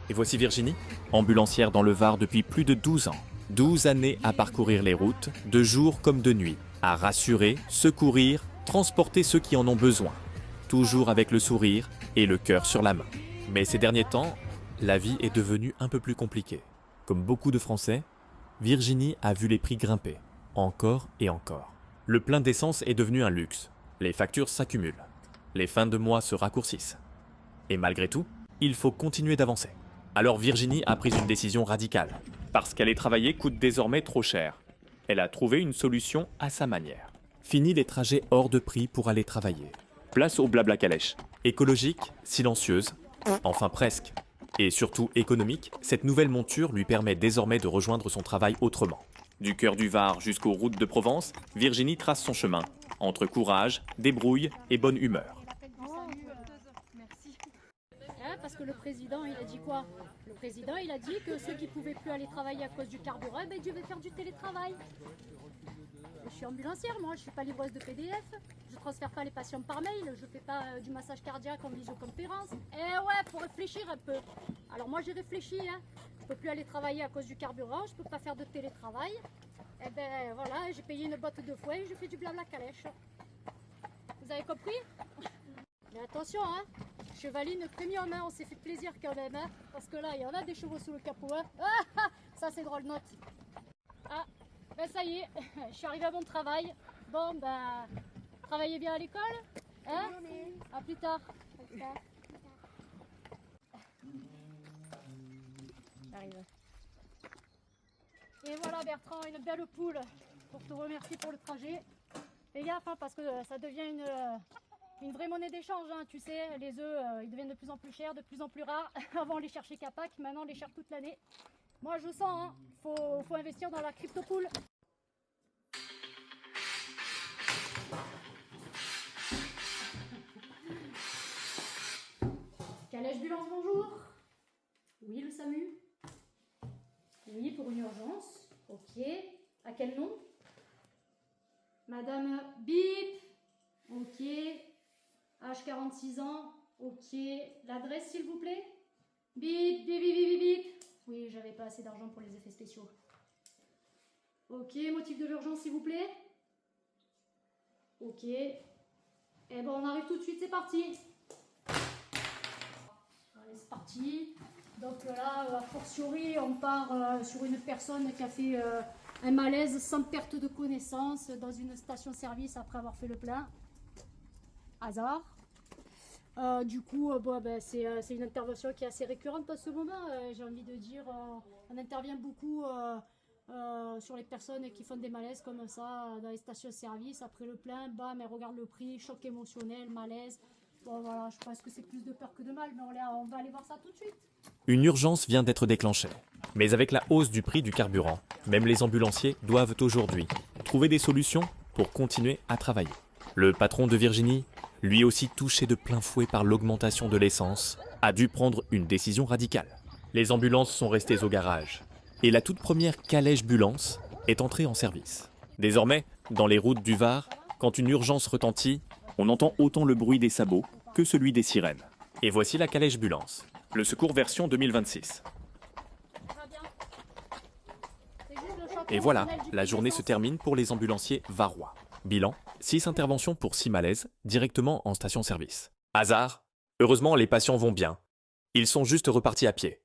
Et voici Virginie, ambulancière dans le Var depuis plus de 12 ans. 12 années à parcourir les routes, de jour comme de nuit, à rassurer, secourir, transporter ceux qui en ont besoin. Toujours avec le sourire et le cœur sur la main. Mais ces derniers temps, la vie est devenue un peu plus compliquée. Comme beaucoup de Français, Virginie a vu les prix grimper, encore et encore. Le plein d'essence est devenu un luxe. Les factures s'accumulent. Les fins de mois se raccourcissent. Et malgré tout, il faut continuer d'avancer. Alors Virginie a pris une décision radicale. Parce qu'aller travailler coûte désormais trop cher. Elle a trouvé une solution à sa manière. Fini les trajets hors de prix pour aller travailler. Place au blabla calèche. Écologique, silencieuse, enfin presque. Et surtout économique, cette nouvelle monture lui permet désormais de rejoindre son travail autrement. Du cœur du Var jusqu'aux routes de Provence, Virginie trace son chemin, entre courage, débrouille et bonne humeur. Parce que le président, il a dit quoi? Le président, il a dit que ceux qui ne pouvaient plus aller travailler à cause du carburant, ben, je vais faire du télétravail. Je suis ambulancière, moi, je ne suis pas livreuse de PDF. Je ne transfère pas les patients par mail, je ne fais pas du massage cardiaque en visioconférence. Eh ouais, faut réfléchir un peu. Alors moi, j'ai réfléchi, hein. Je ne peux plus aller travailler à cause du carburant, je ne peux pas faire de télétravail. Eh ben voilà, j'ai payé une botte de foin et je fais du blabla calèche. Vous avez compris? Mais attention, hein, chevaline premium, hein, on s'est fait plaisir quand même, hein, parce que là, il y en a des chevaux sous le capot. Hein. Ah, ça, c'est drôle, note. Ah, ben ça y est, je suis arrivée à mon travail. Bon, ben, travaillez bien à l'école, hein. À plus tard. J'arrive. Et voilà, Bertrand, une belle poule pour te remercier pour le trajet. Fais gaffe, hein, parce que ça devient une vraie monnaie d'échange, hein. Tu sais, les œufs, ils deviennent de plus en plus chers, de plus en plus rares. Avant, on les cherchait qu'à Pâques, maintenant, on les cherche toute l'année. Moi, je sens, hein, faut investir dans la crypto-poule. Calèche Bulance, bonjour. Oui, le SAMU. Oui, pour une urgence. Ok. À quel nom? Madame Bip. Ok. Âge 46 ans. Ok. L'adresse, s'il vous plaît? Bip, bip, bip, bip, bip. Oui, j'avais pas assez d'argent pour les effets spéciaux. Ok, motif de l'urgence, s'il vous plaît? Ok. Eh ben, on arrive tout de suite, c'est parti. Allez, c'est parti. Donc là, a fortiori, on part sur une personne qui a fait un malaise sans perte de connaissance dans une station-service après avoir fait le plein. Hasard. Du coup, bon, ben, c'est une intervention qui est assez récurrente en ce moment. J'ai envie de dire, on intervient beaucoup sur les personnes qui font des malaises comme ça dans les stations-service. Après le plein, bam, elles regardent le prix, choc émotionnel, malaise. Bon voilà, je pense que c'est plus de peur que de mal, mais on va aller voir ça tout de suite. Une urgence vient d'être déclenchée. Mais avec la hausse du prix du carburant, même les ambulanciers doivent aujourd'hui trouver des solutions pour continuer à travailler. Le patron de Virginie, lui aussi touché de plein fouet par l'augmentation de l'essence, a dû prendre une décision radicale. Les ambulances sont restées au garage. Et la toute première calèche Bulance est entrée en service. Désormais, dans les routes du Var, quand une urgence retentit, on entend autant le bruit des sabots que celui des sirènes. Et voici la calèche Bulance, le secours version 2026. Et voilà, la journée se termine pour les ambulanciers varois. Bilan, 6 interventions pour 6 malaises, directement en station-service. Hasard, heureusement les patients vont bien. Ils sont juste repartis à pied.